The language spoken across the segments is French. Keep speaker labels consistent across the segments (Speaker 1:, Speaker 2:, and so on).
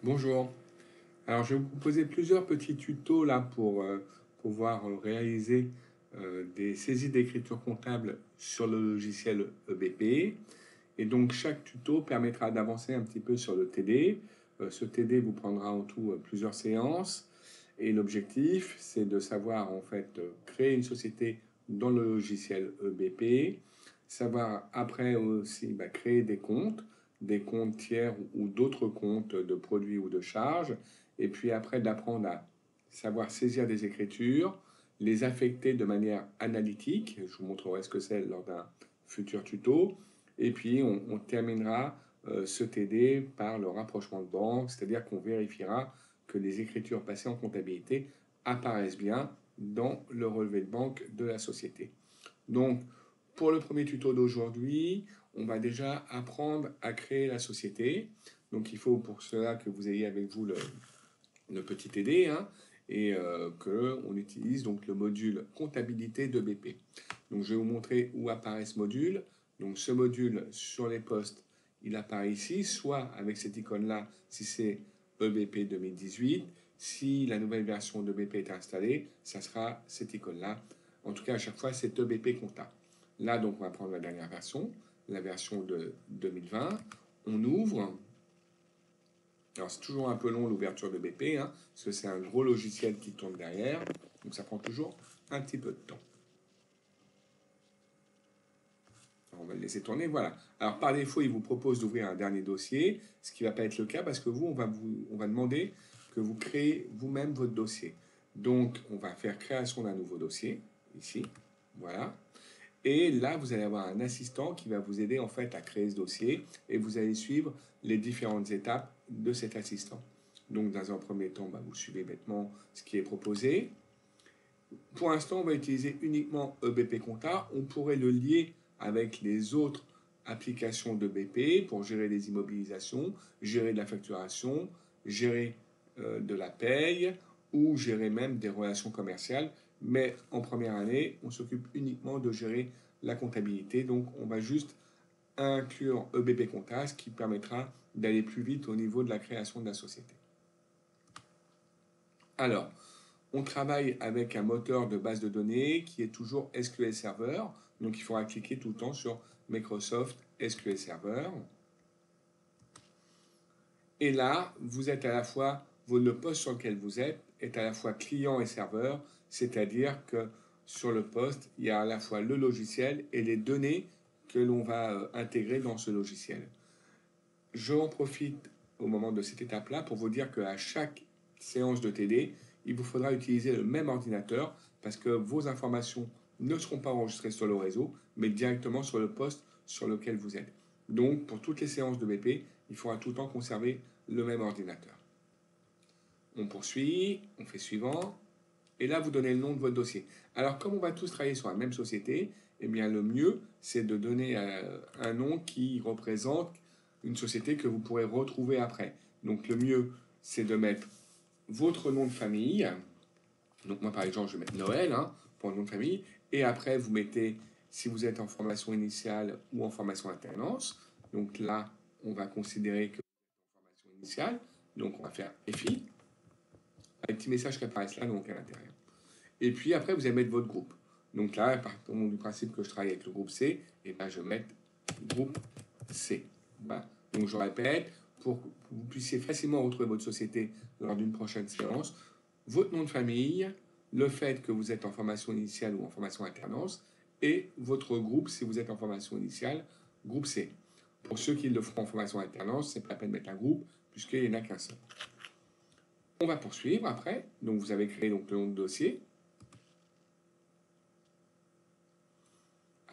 Speaker 1: Bonjour. Alors, je vais vous proposer plusieurs petits tutos là pour pouvoir réaliser des saisies d'écriture comptable sur le logiciel EBP. Et donc, chaque tuto permettra d'avancer un petit peu sur le TD. Ce TD vous prendra en tout plusieurs séances. Et l'objectif, c'est de savoir en fait créer une société dans le logiciel EBP, savoir après aussi créer des comptes tiers ou d'autres comptes de produits ou de charges, et puis après d'apprendre à savoir saisir des écritures, les affecter de manière analytique, je vous montrerai ce que c'est lors d'un futur tuto, et puis on terminera ce TD par le rapprochement de banque, c'est-à-dire qu'on vérifiera que les écritures passées en comptabilité apparaissent bien dans le relevé de banque de la société. Donc, pour le premier tuto d'aujourd'hui, on va déjà apprendre à créer la société. Donc, il faut pour cela que vous ayez avec vous le petit TD, hein, et qu'on utilise donc le module comptabilité de BP. Donc, je vais vous montrer où apparaît ce module. Donc, ce module sur les postes, il apparaît ici, soit avec cette icône-là, si c'est EBP 2018. Si la nouvelle version d'EBP est installée, ça sera cette icône-là. En tout cas, à chaque fois, c'est EBP Compta. Là, donc, on va prendre la dernière version, la version de 2020. On ouvre. Alors, c'est toujours un peu long l'ouverture de BP, hein, parce que c'est un gros logiciel qui tourne derrière. Donc, ça prend toujours un petit peu de temps. Alors, on va le laisser tourner, voilà. Alors, par défaut, il vous propose d'ouvrir un dernier dossier, ce qui ne va pas être le cas parce que on va demander que vous créez vous-même votre dossier. Donc, on va faire création d'un nouveau dossier, ici, voilà. Et là, vous allez avoir un assistant qui va vous aider en fait à créer ce dossier et vous allez suivre les différentes étapes de cet assistant. Donc, dans un premier temps, vous suivez bêtement ce qui est proposé. Pour l'instant, on va utiliser uniquement EBP Compta. On pourrait le lier avec les autres applications de BP pour gérer les immobilisations, gérer de la facturation, gérer de la paye ou gérer même des relations commerciales. Mais en première année, on s'occupe uniquement de gérer la comptabilité. Donc, on va juste inclure EBP Compta, ce qui permettra d'aller plus vite au niveau de la création de la société. Alors, on travaille avec un moteur de base de données qui est toujours SQL Server. Donc, il faudra cliquer tout le temps sur Microsoft SQL Server. Et là, vous êtes à la fois, le poste sur lequel vous êtes est à la fois client et serveur, c'est-à-dire que sur le poste, il y a à la fois le logiciel et les données que l'on va intégrer dans ce logiciel. J'en profite au moment de cette étape-là pour vous dire qu'à chaque séance de TD, il vous faudra utiliser le même ordinateur parce que vos informations ne seront pas enregistrées sur le réseau, mais directement sur le poste sur lequel vous êtes. Donc, pour toutes les séances de BP, il faudra tout le temps conserver le même ordinateur. On poursuit, on fait suivant, et là, vous donnez le nom de votre dossier. Alors, comme on va tous travailler sur la même société, eh bien, le mieux, c'est de donner un nom qui représente une société que vous pourrez retrouver après. Donc, le mieux, c'est de mettre votre nom de famille. Donc, moi, par exemple, je vais mettre Noël pour le nom de famille. Et après, vous mettez, si vous êtes en formation initiale ou en formation alternance. Donc là, on va considérer que vous êtes en formation initiale. Donc, on va faire FI. Un petit message qui apparaît là, donc à l'intérieur. Et puis après, vous allez mettre votre groupe. Donc là, partant du principe que je travaille avec le groupe C, et ben je vais mettre groupe C. Voilà. Donc je répète, pour que vous puissiez facilement retrouver votre société lors d'une prochaine séance, votre nom de famille, le fait que vous êtes en formation initiale ou en formation alternance, et votre groupe si vous êtes en formation initiale, groupe C. Pour ceux qui le feront en formation alternance, c'est pas la peine de mettre un groupe, puisqu'il n'y en a qu'un seul. On va poursuivre après. Donc vous avez créé donc, le nom de dossier.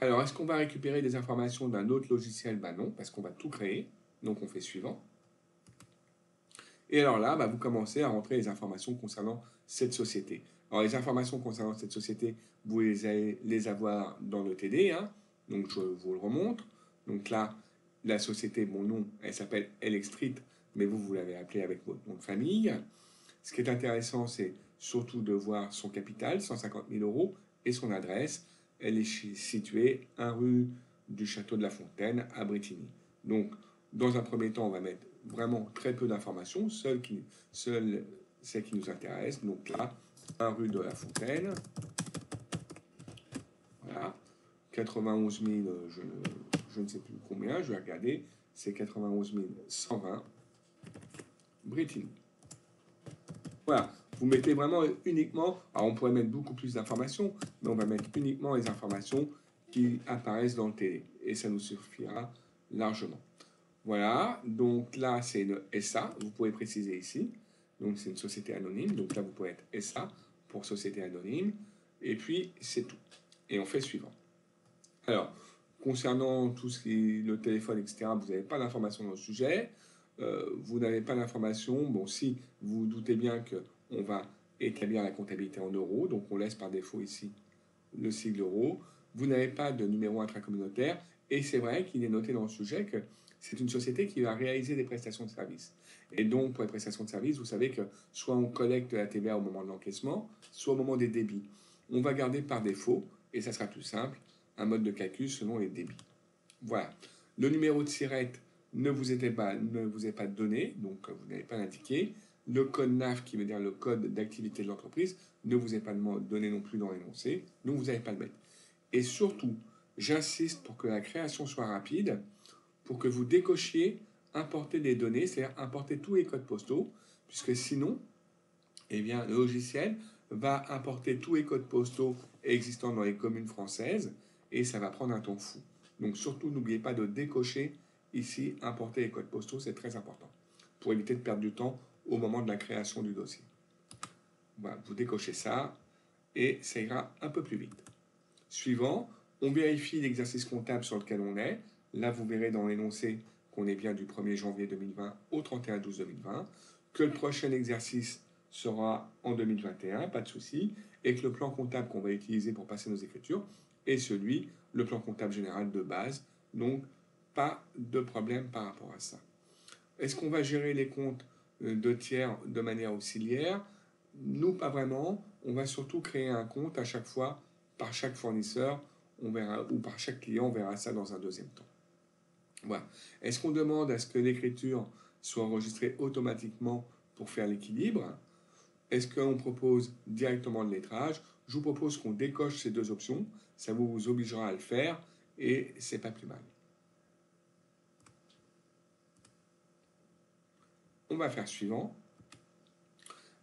Speaker 1: Alors, est-ce qu'on va récupérer des informations d'un autre logiciel? Ben non, parce qu'on va tout créer. Donc, on fait suivant. Et alors là, vous commencez à rentrer les informations concernant cette société. Alors, les informations concernant cette société, vous allez les avoir dans le TD. Donc, je vous le remontre. Donc là, la société, mon nom, elle s'appelle Electrit, mais vous l'avez appelée avec votre nom de famille. Ce qui est intéressant, c'est surtout de voir son capital, 150 000 euros, et son adresse. Elle est située 1 rue du Château de la Fontaine à Brétigny. Donc, dans un premier temps, on va mettre vraiment très peu d'informations, seules celles qui nous intéressent. Donc là, 1 rue de la Fontaine, voilà, 91 000, je ne sais plus combien, je vais regarder, c'est 91 120, Brétigny. Voilà, vous mettez vraiment uniquement, alors on pourrait mettre beaucoup plus d'informations, mais on va mettre uniquement les informations qui apparaissent dans le télé, et ça nous suffira largement. Voilà, donc là c'est une SA, vous pouvez préciser ici, donc c'est une société anonyme, donc là vous pouvez être SA pour société anonyme, et puis c'est tout. Et on fait suivant. Alors, concernant tout ce qui est le téléphone, etc., vous n'avez pas d'informations dans le sujet, vous n'avez pas d'informations, bon si vous doutez bien qu'on va établir la comptabilité en euros, donc on laisse par défaut ici le sigle euro, vous n'avez pas de numéro intracommunautaire, et c'est vrai qu'il est noté dans le sujet que c'est une société qui va réaliser des prestations de services. Et donc, pour les prestations de services, vous savez que soit on collecte la TVA au moment de l'encaissement, soit au moment des débits. On va garder par défaut, et ça sera plus simple, un mode de calcul selon les débits. Voilà. Le numéro de SIRET ne vous est pas donné, donc vous n'avez pas l'indiqué. Le code NAF, qui veut dire le code d'activité de l'entreprise, ne vous est pas donné non plus dans l'énoncé, donc vous n'avez pas le mettre. Et surtout, j'insiste pour que la création soit rapide, pour que vous décochiez importer des données, c'est-à-dire importer tous les codes postaux, puisque sinon, eh bien, le logiciel va importer tous les codes postaux existants dans les communes françaises, et ça va prendre un temps fou. Donc surtout, n'oubliez pas de décocher ici, importer les codes postaux, c'est très important, pour éviter de perdre du temps au moment de la création du dossier. Voilà, vous décochez ça, et ça ira un peu plus vite. Suivant, on vérifie l'exercice comptable sur lequel on est. Là, vous verrez dans l'énoncé qu'on est bien du 1er janvier 2020 au 31/12/2020, que le prochain exercice sera en 2021, pas de souci, et que le plan comptable qu'on va utiliser pour passer nos écritures est le plan comptable général de base. Donc, pas de problème par rapport à ça. Est-ce qu'on va gérer les comptes de tiers de manière auxiliaire? Nous, pas vraiment. On va surtout créer un compte à chaque fois par chaque fournisseur, on verra, ou par chaque client, on verra ça dans un deuxième temps. Voilà. Est-ce qu'on demande à ce que l'écriture soit enregistrée automatiquement pour faire l'équilibre? Est-ce qu'on propose directement le lettrage? Je vous propose qu'on décoche ces deux options, ça vous obligera à le faire, et c'est pas plus mal. On va faire suivant.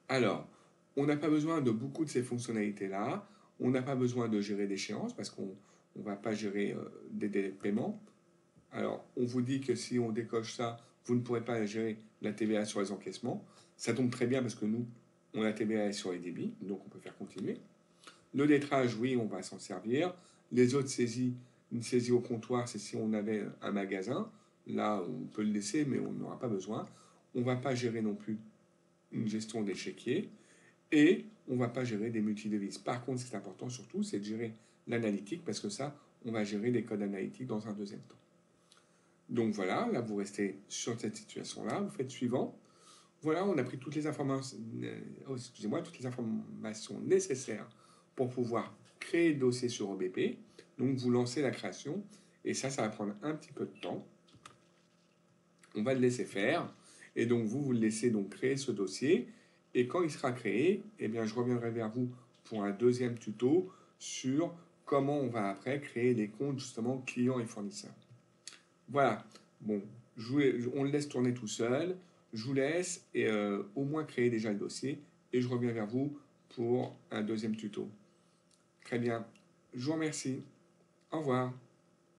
Speaker 1: Alors, on n'a pas besoin de beaucoup de ces fonctionnalités-là. On n'a pas besoin de gérer d'échéance parce qu'on ne va pas gérer des délais de paiement. Alors, on vous dit que si on décoche ça, vous ne pourrez pas gérer la TVA sur les encaissements. Ça tombe très bien parce que nous, on a la TVA sur les débits, donc on peut faire continuer. Le lettrage, oui, on va s'en servir. Les autres saisies, une saisie au comptoir, c'est si on avait un magasin. Là, on peut le laisser, mais on n'aura pas besoin. On ne va pas gérer non plus une gestion des chéquiers. Et on ne va pas gérer des multidevises. Par contre, ce qui est important surtout, c'est de gérer l'analytique, parce que ça, on va gérer les codes analytiques dans un deuxième temps. Donc voilà, là, vous restez sur cette situation-là, vous faites suivant. Voilà, on a pris toutes les informations, toutes les informations nécessaires pour pouvoir créer le dossier sur OBP. Donc vous lancez la création, et ça va prendre un petit peu de temps. On va le laisser faire, et donc vous le laissez donc créer ce dossier. Et quand il sera créé, eh bien, je reviendrai vers vous pour un deuxième tuto sur comment on va après créer les comptes justement clients et fournisseurs. Voilà, bon, on le laisse tourner tout seul, je vous laisse et au moins créer déjà le dossier et je reviens vers vous pour un deuxième tuto. Très bien, je vous remercie, au revoir.